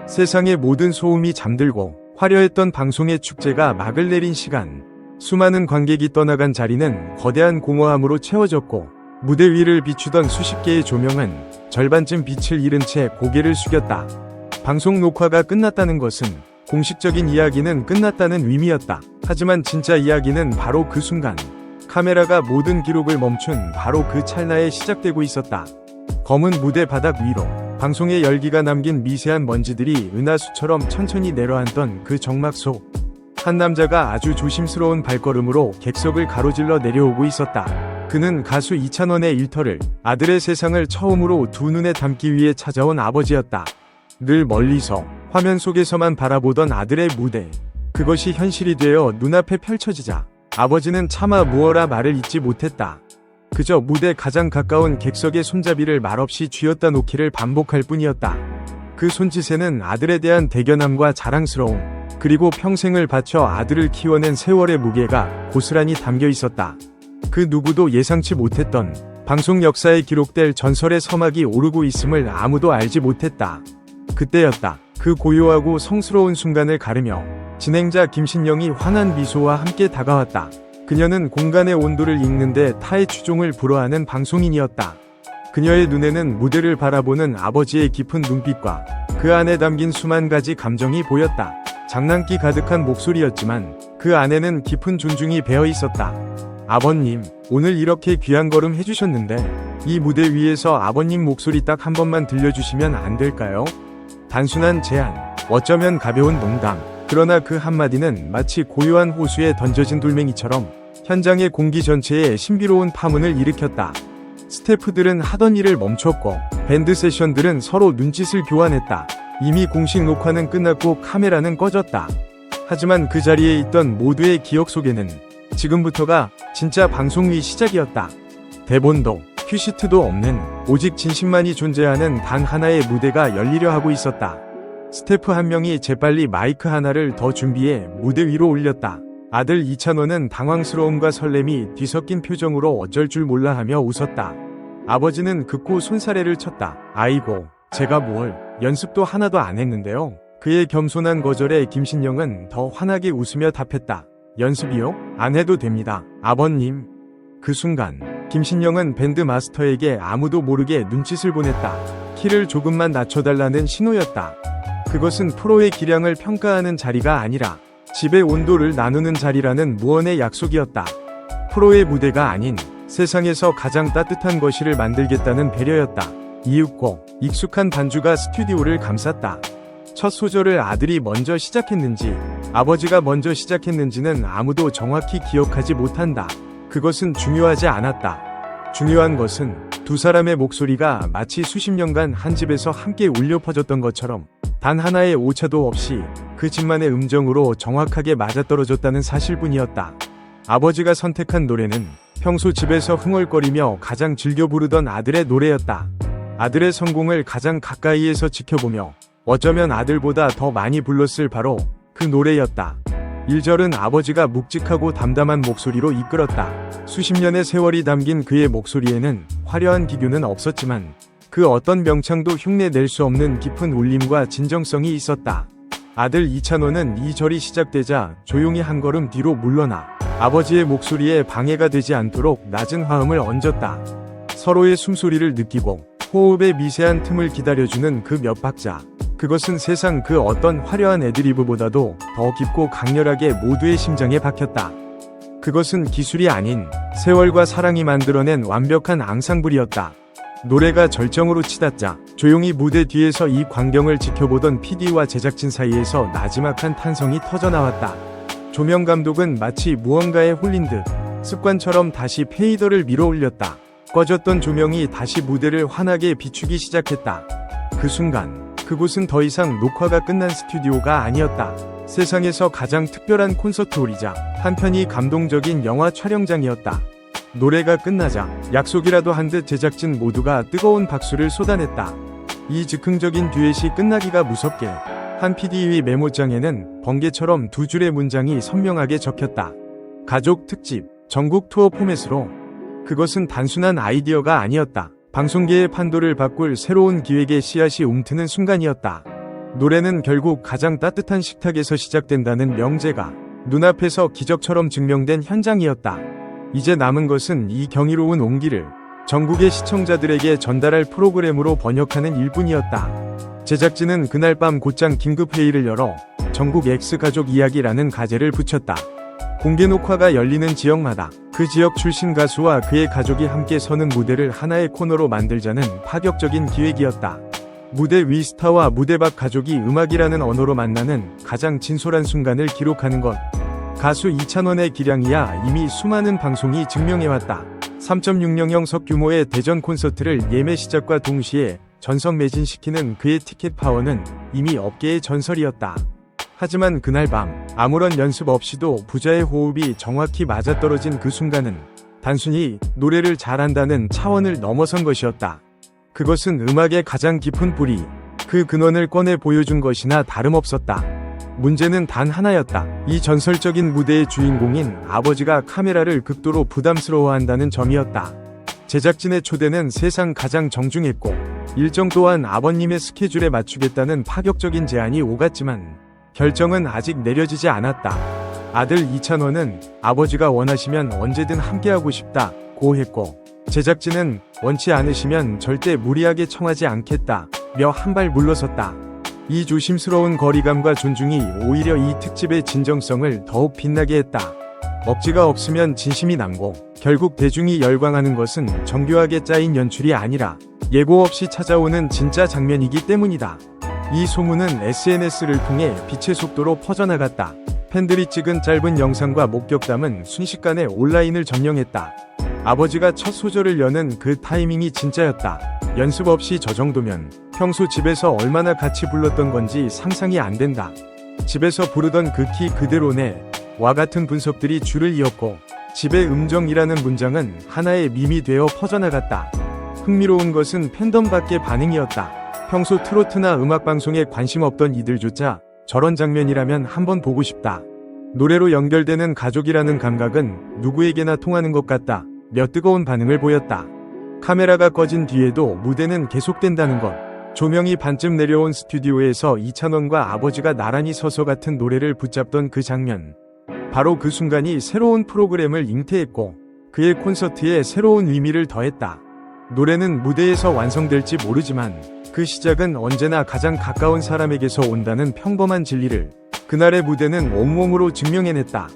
세상의 모든 소음이 잠들고 화려했던 방송의 축제가 막을 내린 시간. 수많은 관객이 떠나간 자리는 거대한 공허함으로 채워졌고 무대 위를 비추던 수십 개의 조명은 절반쯤 빛을 잃은 채 고개를 숙였다. 방송 녹화가 끝났다는 것은 공식적인 이야기는 끝났다는 의미였다. 하지만 진짜 이야기는 바로 그 순간, 카메라가 모든 기록을 멈춘 바로 그 찰나에 시작되고 있었다. 검은 무대 바닥 위로 방송의 열기가 남긴 미세한 먼지들이 은하수처럼 천천히 내려앉던 그 정막 속, 한 남자가 아주 조심스러운 발걸음으로 객석을 가로질러 내려오고 있었다. 그는 가수 이찬원의 일터를, 아들의 세상을 처음으로 두 눈에 담기 위해 찾아온 아버지였다. 늘 멀리서, 화면 속에서만 바라보던 아들의 무대, 그것이 현실이 되어 눈앞에 펼쳐지자 아버지는 차마 무어라 말을 잇지 못했다. 그저 무대 가장 가까운 객석의 손잡이를 말없이 쥐었다 놓기를 반복할 뿐이었다. 그 손짓에는 아들에 대한 대견함과 자랑스러움, 그리고 평생을 바쳐 아들을 키워낸 세월의 무게가 고스란히 담겨 있었다. 그 누구도 예상치 못했던 방송 역사에 기록될 전설의 서막이 오르고 있음을 아무도 알지 못했다. 그때였다. 그 고요하고 성스러운 순간을 가르며 진행자 김신영이 환한 미소와 함께 다가왔다. 그녀는 공간의 온도를 읽는데 타의 추종을 불허하는 방송인이었다. 그녀의 눈에는 무대를 바라보는 아버지의 깊은 눈빛과 그 안에 담긴 수만 가지 감정이 보였다. 장난기 가득한 목소리였지만 그 안에는 깊은 존중이 배어 있었다. 아버님, 오늘 이렇게 귀한 걸음 해주셨는데 이 무대 위에서 아버님 목소리 딱 한 번만 들려주시면 안 될까요? 단순한 제안, 어쩌면 가벼운 농담. 그러나 그 한마디는 마치 고요한 호수에 던져진 돌멩이처럼 현장의 공기 전체에 신비로운 파문을 일으켰다. 스태프들은 하던 일을 멈췄고 밴드 세션들은 서로 눈짓을 교환했다. 이미 공식 녹화는 끝났고 카메라는 꺼졌다. 하지만 그 자리에 있던 모두의 기억 속에는 지금부터가 진짜 방송의 시작이었다. 대본도 큐시트도 없는 오직 진심만이 존재하는 단 하나의 무대가 열리려 하고 있었다. 스태프 한 명이 재빨리 마이크 하나를 더 준비해 무대 위로 올렸다. 아들 이찬원은 당황스러움과 설렘이 뒤섞인 표정으로 어쩔 줄 몰라 하며 웃었다. 아버지는 급고 손사래를 쳤다. 아이고, 제가 뭘, 연습도 하나도 안 했는데요. 그의 겸손한 거절에 김신영은 더 환하게 웃으며 답했다. 연습이요? 안 해도 됩니다, 아버님. 그 순간 김신영은 밴드 마스터에게 아무도 모르게 눈짓을 보냈다. 키를 조금만 낮춰달라는 신호였다. 그것은 프로의 기량을 평가하는 자리가 아니라 집의 온도를 나누는 자리라는 무언의 약속이었다. 프로의 무대가 아닌 세상에서 가장 따뜻한 거실을 만들겠다는 배려였다. 이윽고 익숙한 반주가 스튜디오를 감쌌다. 첫 소절을 아들이 먼저 시작했는지 아버지가 먼저 시작했는지는 아무도 정확히 기억하지 못한다. 그것은 중요하지 않았다. 중요한 것은 두 사람의 목소리가 마치 수십 년간 한 집에서 함께 울려 퍼졌던 것처럼 단 하나의 오차도 없이 그 집만의 음정으로 정확하게 맞아떨어졌다는 사실뿐이었다. 아버지가 선택한 노래는 평소 집에서 흥얼거리며 가장 즐겨 부르던 아들의 노래였다. 아들의 성공을 가장 가까이에서 지켜보며 어쩌면 아들보다 더 많이 불렀을 바로 그 노래였다. 1절은 아버지가 묵직하고 담담한 목소리로 이끌었다. 수십 년의 세월이 담긴 그의 목소리에는 화려한 기교는 없었지만 그 어떤 명창도 흉내낼 수 없는 깊은 울림과 진정성이 있었다. 아들 이찬원은 2절이 시작되자 조용히 한 걸음 뒤로 물러나 아버지의 목소리에 방해가 되지 않도록 낮은 화음을 얹었다. 서로의 숨소리를 느끼고 호흡의 미세한 틈을 기다려주는 그 몇 박자. 그것은 세상 그 어떤 화려한 애드리브보다도 더 깊고 강렬하게 모두의 심장에 박혔다. 그것은 기술이 아닌 세월과 사랑이 만들어낸 완벽한 앙상블이었다. 노래가 절정으로 치닫자 조용히 무대 뒤에서 이 광경을 지켜보던 PD와 제작진 사이에서 나지막한 탄성이 터져나왔다. 조명 감독은 마치 무언가에 홀린 듯 습관처럼 다시 페이더를 밀어 올렸다. 꺼졌던 조명이 다시 무대를 환하게 비추기 시작했다. 그 순간 그곳은 더 이상 녹화가 끝난 스튜디오가 아니었다. 세상에서 가장 특별한 콘서트홀이자 한편이 감동적인 영화 촬영장이었다. 노래가 끝나자 약속이라도 한 듯 제작진 모두가 뜨거운 박수를 쏟아냈다. 이 즉흥적인 듀엣이 끝나기가 무섭게 한 PD의 메모장에는 번개처럼 두 줄의 문장이 선명하게 적혔다. 가족 특집, 전국 투어 포맷으로. 그것은 단순한 아이디어가 아니었다. 방송계의 판도를 바꿀 새로운 기획의 씨앗이 움트는 순간이었다. 노래는 결국 가장 따뜻한 식탁에서 시작된다는 명제가 눈앞에서 기적처럼 증명된 현장이었다. 이제 남은 것은 이 경이로운 온기를 전국의 시청자들에게 전달할 프로그램으로 번역하는 일뿐이었다. 제작진은 그날 밤 곧장 긴급회의를 열어 전국 X가족 이야기라는 가제를 붙였다. 공개 녹화가 열리는 지역마다 그 지역 출신 가수와 그의 가족이 함께 서는 무대를 하나의 코너로 만들자는 파격적인 기획이었다. 무대 위 스타와 무대 밖 가족이 음악이라는 언어로 만나는 가장 진솔한 순간을 기록하는 것. 가수 이찬원의 기량이야 이미 수많은 방송이 증명해왔다. 3.600석 규모의 대전 콘서트를 예매 시작과 동시에 전석 매진시키는 그의 티켓 파워는 이미 업계의 전설이었다. 하지만 그날 밤 아무런 연습 없이도 부자의 호흡이 정확히 맞아떨어진 그 순간은 단순히 노래를 잘한다는 차원을 넘어선 것이었다. 그것은 음악의 가장 깊은 뿌리, 그 근원을 꺼내 보여준 것이나 다름없었다. 문제는 단 하나였다. 이 전설적인 무대의 주인공인 아버지가 카메라를 극도로 부담스러워한다는 점이었다. 제작진의 초대는 세상 가장 정중했고 일정 또한 아버님의 스케줄에 맞추겠다는 파격적인 제안이 오갔지만 결정은 아직 내려지지 않았다. 아들 이찬원은 아버지가 원하시면 언제든 함께하고 싶다고 했고 제작진은 원치 않으시면 절대 무리하게 청하지 않겠다며 한 발 물러섰다. 이 조심스러운 거리감과 존중이 오히려 이 특집의 진정성을 더욱 빛나게 했다. 억지가 없으면 진심이 남고 결국 대중이 열광하는 것은 정교하게 짜인 연출이 아니라 예고 없이 찾아오는 진짜 장면이기 때문이다. 이 소문은 SNS를 통해 빛의 속도로 퍼져나갔다. 팬들이 찍은 짧은 영상과 목격담은 순식간에 온라인을 점령했다. 아버지가 첫 소절을 여는 그 타이밍이 진짜였다. 연습 없이 저 정도면 평소 집에서 얼마나 같이 불렀던 건지 상상이 안 된다. 집에서 부르던 그 키 그대로네. 와 같은 분석들이 줄을 이었고 집의 음정이라는 문장은 하나의 밈이 되어 퍼져나갔다. 흥미로운 것은 팬덤 밖의 반응이었다. 평소 트로트나 음악방송에 관심 없던 이들조차 저런 장면이라면 한번 보고 싶다. 노래로 연결되는 가족이라는 감각은 누구에게나 통하는 것 같다. 몇 뜨거운 반응을 보였다. 카메라가 꺼진 뒤에도 무대는 계속된다는 것. 조명이 반쯤 내려온 스튜디오에서 이찬원과 아버지가 나란히 서서 같은 노래를 붙잡던 그 장면. 바로 그 순간이 새로운 프로그램을 잉태했고 그의 콘서트에 새로운 의미를 더했다. 노래는 무대에서 완성될지 모르지만 그 시작은 언제나 가장 가까운 사람에게서 온다는 평범한 진리를 그날의 무대는 온몸으로 증명해냈다.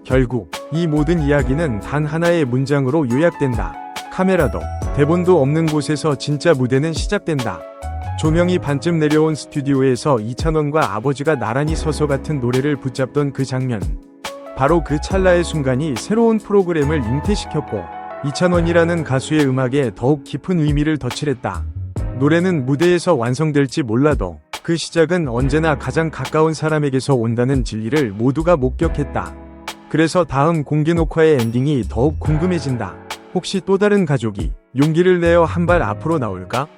결국 이 모든 이야기는 단 하나의 문장으로 요약된다. 카메라도 대본도 없는 곳에서 진짜 무대는 시작된다. 조명이 반쯤 내려온 스튜디오에서 이찬원과 아버지가 나란히 서서 같은 노래를 붙잡던 그 장면. 바로 그 찰나의 순간이 새로운 프로그램을 잉태시켰고 이찬원이라는 가수의 음악에 더욱 깊은 의미를 덧칠했다. 노래는 무대에서 완성될지 몰라도 그 시작은 언제나 가장 가까운 사람에게서 온다는 진리를 모두가 목격했다. 그래서 다음 공개 녹화의 엔딩이 더욱 궁금해진다. 혹시 또 다른 가족이 용기를 내어 한 발 앞으로 나올까?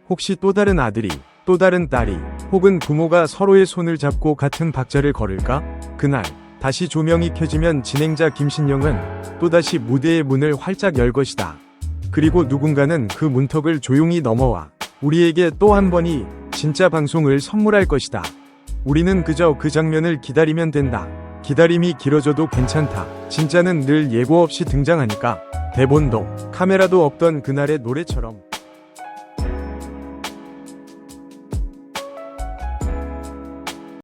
혹시 또 다른 아들이, 또 다른 딸이, 혹은 부모가 서로의 손을 잡고 같은 박자를 걸을까? 그날 다시 조명이 켜지면 진행자 김신영은 또다시 무대의 문을 활짝 열 것이다. 그리고 누군가는 그 문턱을 조용히 넘어와 우리에게 또 한 번이 진짜 방송을 선물할 것이다. 우리는 그저 그 장면을 기다리면 된다. 기다림이 길어져도 괜찮다. 진짜는 늘 예고 없이 등장하니까. 대본도 카메라도 없던 그날의 노래처럼.